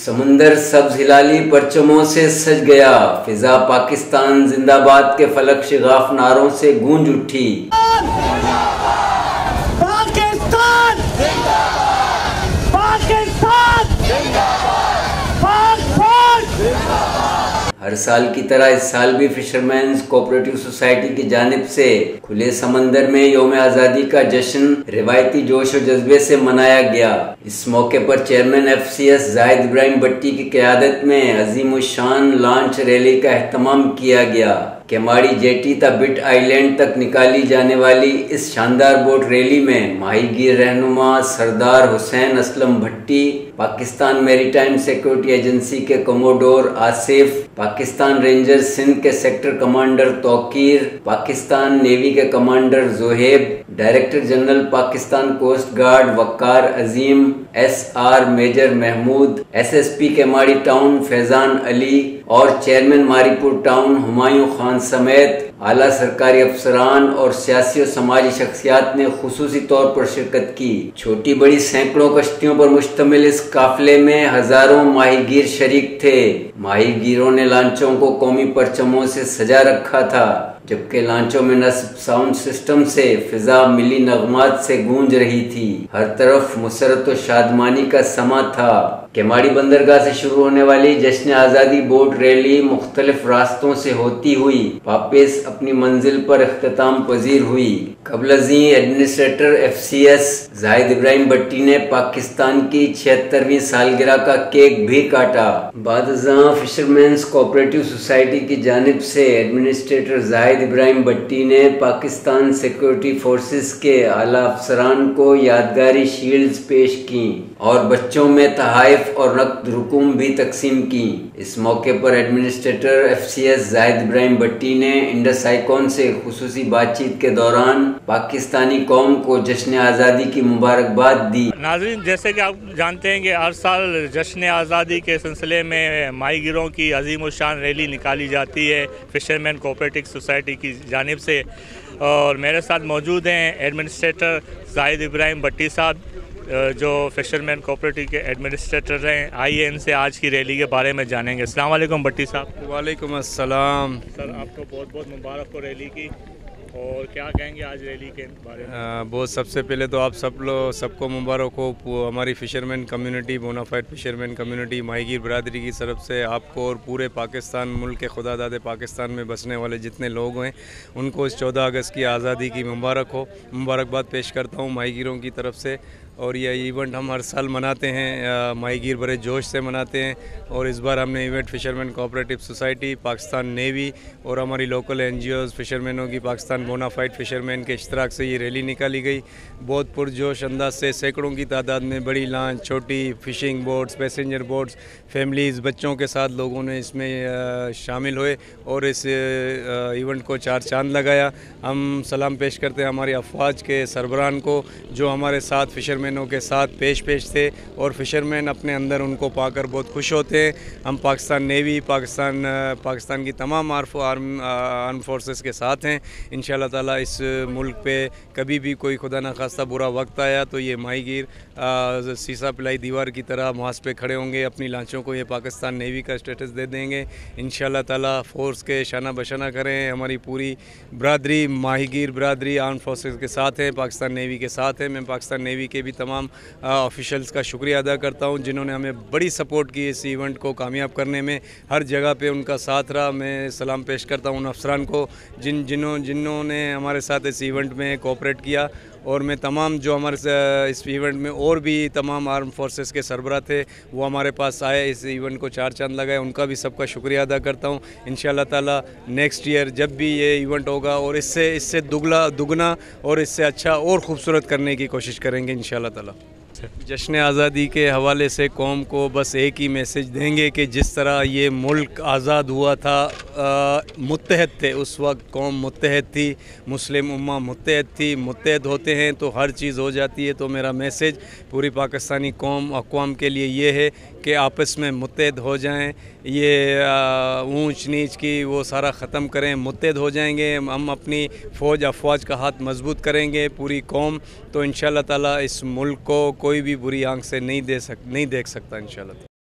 سمندر سبز ہلالی پرچموں سے سج گیا، فضا پاکستان زندہ باد کے فلک شگاف نعروں سے گونج اٹھی۔ پاکستان زندہ باد، پاکستان زندہ باد، پاک فوج زندہ باد۔ ہر سال کی طرح اس سال بھی فشرمینز کوآپریٹو سوسائٹی کی جانب سے کھلے سمندر میں یوم آزادی کا جشن روایتی جوش و جذبے سے منایا گیا۔ اس موقع پر چیئرمین FCS زاہد ابراہیم بٹی کی قیادت میں عظیم الشان لانچ ریلی کا اہتمام کیا گیا۔ کیماڑی جیٹی تا بٹ آئی لینڈ تک نکالی جانے والی اس شاندار بوٹ ریلی میں ماہی گیر رہنما سردار حسین Aslam Bhatti, Pakistan maritime security agency کے کموڈور آصف، پاکستان رینجر سندھ کے sector commander Tauqeer, Pakistan navy کے commander Zohaib, director general Pakistan coast guard Waqar Azeem, SR major Mahmood, SSP Keamari town Faizan Ali اور چیئرمین ماری پور ٹاؤن ہمایوں خان سمیت اعلیٰ سرکاری افسران اور سیاسی و سماجی شخصیات نے خصوصی طور پر شرکت کی۔ چھوٹی بڑی سینکڑوں کشتیوں پر مشتمل اس قافلے میں ہزاروں ماہی گیر شریک تھے۔ ماہی گیروں نے لانچوں کو قومی پرچموں سے سجا رکھا تھا، جبکہ لانچوں میں نصب ساؤنڈ سسٹم سے فضا ملی نغمات سے گونج رہی تھی۔ ہر طرف مسرت و شادمانی کا سما تھا۔ کیماڑی بندرگاہ سے شروع ہونے والی جشن آزادی بوٹ ریلی مختلف راستوں سے ہوتی ہوئی واپس اپنی منزل پر اختتام پذیر ہوئی۔ قبل ازیں ایڈمنسٹریٹر FCS زاہد ابراہیم بٹی نے پاکستان کی 76ویں سالگرہ کا کیک بھی کاٹا۔ بعد ازاں فشرمینز کوآپریٹو سوسائٹی کی جانب سے ایڈمنسٹریٹر زاہد ابراہیم بٹی نے پاکستان سیکورٹی فورسز کے اعلیٰ افسران کو یادگاری شیلڈز پیش کیں اور بچوں میں تحائف اور نقد رقوم بھی تقسیم کی۔ اس موقع پر ایڈمنسٹریٹر FCS زاہد ابراہیم بٹی نے انڈس آئیکن سے خصوصی بات چیت کے دوران پاکستانی قوم کو جشن آزادی کی مبارکباد دی۔ ناظرین، جیسے کہ آپ جانتے ہیں کہ ہر سال جشن آزادی کے سلسلے میں ماہی گیروں کی عظیم الشان ریلی نکالی جاتی ہے فشرمین کوآپریٹو سوسائٹی کی جانب سے، اور میرے ساتھ موجود ہیں ایڈمنسٹریٹر زاہد ابراہیم بٹی صاحب جو فشرمین کوآپریٹو کے ایڈمنسٹریٹر ہیں۔ آئیے ان سے آج کی ریلی کے بارے میں جانیں گے۔ السلام علیکم بٹی صاحب۔ وعلیکم السلام سر، آپ کو بہت بہت مبارک ہو ریلی کی، اور کیا کہیں گے آج ریلی کے بارے میں؟ بہت سب سے پہلے تو آپ سب کو مبارک ہو۔ ہماری fishermen community, bona fide fishermen community, ماہی گیر برادری کی طرف سے آپ کو اور پورے پاکستان ملک کے خدا داد پاکستان میں بسنے والے جتنے لوگ ہیں ان کو اس 14 اگست کی آزادی کی مبارکباد پیش کرتا ہوں ماہی گیروں کی طرف سے۔ اور یہ ایونٹ ہم ہر سال مناتے ہیں، ماہی گیر بڑے جوش سے مناتے ہیں، اور اس بار ہم نے event fishermen cooperative society, Pakistan navy اور ہماری لوکل NGOز فشرمینوں کی پاکستان بونافائیڈ فشرمین کے اشتراک سے یہ ریلی نکالی گئی۔ بہت پرجوش انداز سے سینکڑوں کی تعداد میں بڑی لانچ، چھوٹی fishing boats, passenger boats, families, بچوں کے ساتھ لوگوں نے اس میں شامل ہوئے اور اس ایونٹ کو چار چاند لگایا۔ ہم سلام پیش کرتے ہیں ہماری افواج کے سربراہان کو جو ہمارے ساتھ فشرمینوں کے ساتھ پیش تھے، اور فشرمین اپنے اندر ان کو پا کر بہت خوش ہوتے ہیں۔ ہم پاکستان نیوی، پاکستان کی تمام آرم فورسز کے ساتھ ہیں۔ انشاءاللہ تعالیٰ اس ملک پہ کبھی بھی کوئی خدا نخواستہ برا وقت آیا تو یہ ماہی گیر سیسا پلائی دیوار کی طرح محاذ پہ کھڑے ہوں گے، اپنی لانچوں کو یہ پاکستان نیوی کا اسٹیٹس دے دیں گے۔ انشاءاللہ تعالیٰ فورس کے شانہ بشانہ کریں۔ ہماری پوری برادری، ماہی گیر برادری آرم فورسز کے ساتھ ہے، پاکستان نیوی کے ساتھ ہے۔ میں پاکستان نیوی کے بھی تمام آفیشلز کا شکریہ ادا کرتا ہوں جنہوں نے ہمیں بڑی سپورٹ کی اس ایونٹ کو کامیاب کرنے میں، ہر جگہ پہ ان کا ساتھ رہا۔ میں سلام پیش کرتا ہوں ان افسران کو جنہوں نے ہمارے ساتھ اس ایونٹ میں کوآپریٹ کیا، اور میں تمام جو ہمارے اس ایونٹ میں اور بھی تمام آرم فورسز کے سربراہ تھے وہ ہمارے پاس آئے، اس ایونٹ کو چار چاند لگائے، ان کا بھی سب کا شکریہ ادا کرتا ہوں۔ انشاءاللہ تعالیٰ نیکسٹ ایئر جب بھی یہ ایونٹ ہوگا اور اس سے دگنا اور اس سے اچھا اور خوبصورت کرنے کی کوشش کریں گے انشاءاللہ تعالیٰ۔ جشن آزادی کے حوالے سے قوم کو بس ایک ہی میسج دیں گے کہ جس طرح یہ ملک آزاد ہوا تھا، متحد تھے، اس وقت قوم متحد تھی، مسلم امہ متحد تھی، متحد ہوتے ہیں تو ہر چیز ہو جاتی ہے۔ تو میرا میسج پوری پاکستانی قوم اقوام کے لیے یہ ہے کہ آپس میں متحد ہو جائیں، یہ اونچ نیچ کی وہ سارا ختم کریں، متحد ہو جائیں گے، ہم اپنی افواج کا ہاتھ مضبوط کریں گے پوری قوم، تو انشاءاللہ تعالیٰ اس ملک کو کوئی بھی بری آنکھ سے نہیں دیکھ سکتا انشاءاللہ۔